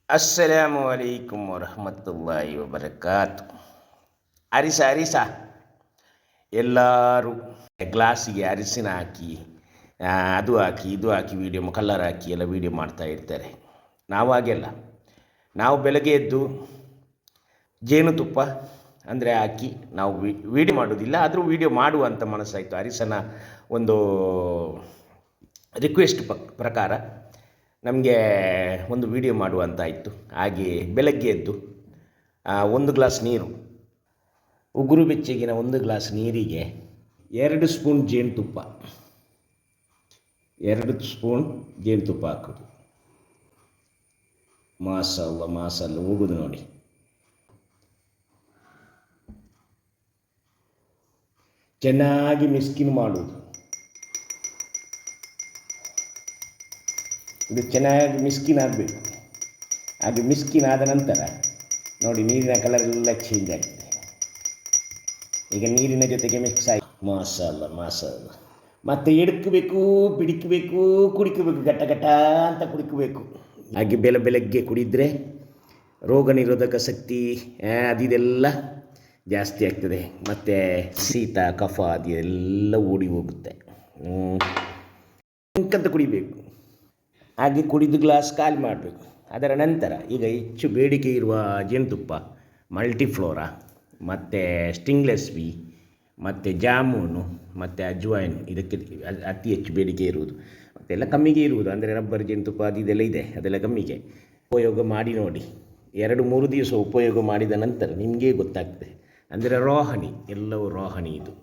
ಅಸ್ಸಲಾಮು ಅಲೈಕುಂ ವರಹಮತುಲ್ಲಾಹಿ ವಬರಕಾತು. ಅರಿಸ ಎಲ್ಲರೂ ಗ್ಲಾಸಿಗೆ ಅರಿಸಿನ ಹಾಕಿ ಅದು ಹಾಕಿ ಇದು ಹಾಕಿ ವೀಡಿಯೋ ಕಲರ್ ಹಾಕಿ ಎಲ್ಲ ವೀಡಿಯೋ ಮಾಡ್ತಾ ಇರ್ತಾರೆ. ನಾವು ಹಾಗೆಲ್ಲ, ನಾವು ಬೆಳಗ್ಗೆ ಎದ್ದು ಜೇನುತುಪ್ಪ ಅಂದರೆ ಹಾಕಿ ನಾವು ವೀಡಿಯೋ ಮಾಡೋದಿಲ್ಲ, ಆದರೂ ವೀಡಿಯೋ ಮಾಡುವಂಥ ಮನಸ್ಸಾಯಿತು. ಅರಿಸನ ಒಂದು ರಿಕ್ವೆಸ್ಟ್ ಪ್ರಕಾರ ನಮಗೆ ಒಂದು ವಿಡಿಯೋ ಮಾಡುವಂತಾಯಿತು. ಹಾಗೆ ಬೆಳಗ್ಗೆ ಎದ್ದು 1 ಗ್ಲಾಸ್ ನೀರು, ಉಗುರು ಬೆಚ್ಚಗಿನ 1 ಗ್ಲಾಸ್ ನೀರಿಗೆ 2 ಸ್ಪೂನ್ ಜೇನುತುಪ್ಪ, 2 ಸ್ಪೂನ್ ಜೇನುತುಪ್ಪ ಹಾಕೋದು. ಮಾಸಲ್ಲ ಹೋಗೋದು ನೋಡಿ. ಚೆನ್ನಾಗಿ ಮಿಸ್ಕಿನ್ ಮಾಡುವುದು. ಇದು ಚೆನ್ನಾಗಿ ಮಿಸ್ಕಿನ್ ಆಗಬೇಕು. ಹಾಗೆ ಮಿಸ್ಕಿನ್ ಆದ ನಂತರ ನೋಡಿ ನೀರಿನ ಕಲರ್ ಎಲ್ಲ ಚೇಂಜ್ ಆಗ್ತದೆ. ಈಗ ನೀರಿನ ಜೊತೆಗೆ ಮಿಕ್ಸ್ ಆಗಿ ಮಾಸಲ್ಲ ಮತ್ತು ಎಡ್ಕಬೇಕು, ಬಿಡಿಕಬೇಕು, ಕುಡಿಕಬೇಕು, ಗಟ್ಟ ಅಂತ ಕುಡಿಕಬೇಕು. ಹಾಗೆ ಬೆಳಗ್ಗೆ ಕುಡಿದರೆ ರೋಗ ನಿರೋಧಕ ಶಕ್ತಿ ಅದೆಲ್ಲ ಜಾಸ್ತಿ ಆಗ್ತದೆ. ಮತ್ತು ಶೀತ ಕಫ ಅದೆಲ್ಲ ಓಡಿ ಹೋಗುತ್ತೆ. ಅಂತ ಕುಡಿಬೇಕು. ಹಾಗೆ ಕುಡಿದು ಗ್ಲಾಸ್ ಖಾಲಿ ಮಾಡಬೇಕು. ಅದರ ನಂತರ ಈಗ ಹೆಚ್ಚು ಬೇಡಿಕೆ ಇರುವ ಜೇನುತುಪ್ಪ, ಮಲ್ಟಿಫ್ಲೋರಾ ಮತ್ತು ಸ್ಟಿಂಗ್ಲೆಸ್ ಬಿ ಮತ್ತು ಜಾಮೂನು ಮತ್ತು ಅಜ್ವೈನ್, ಇದಕ್ಕೆ ಅತಿ ಹೆಚ್ಚು ಬೇಡಿಕೆ ಇರುವುದು. ಮತ್ತೆಲ್ಲ ಕಮ್ಮಿಗೆ ಇರುವುದು, ಅಂದರೆ ರಬ್ಬರ್ ಜೇನುತುಪ್ಪ ಅದೆಲ್ಲ ಇದೆ, ಅದೆಲ್ಲ ಕಮ್ಮಿಗೆ. ಉಪಯೋಗ ಮಾಡಿ ನೋಡಿ. 2-3 ದಿವಸ ಉಪಯೋಗ ಮಾಡಿದ ನಂತರ ನಿಮಗೇ ಗೊತ್ತಾಗ್ತದೆ. ಅಂದರೆ ರೋಹಣಿ, ಎಲ್ಲವೂ ರೋಹಣಿ ಇದು.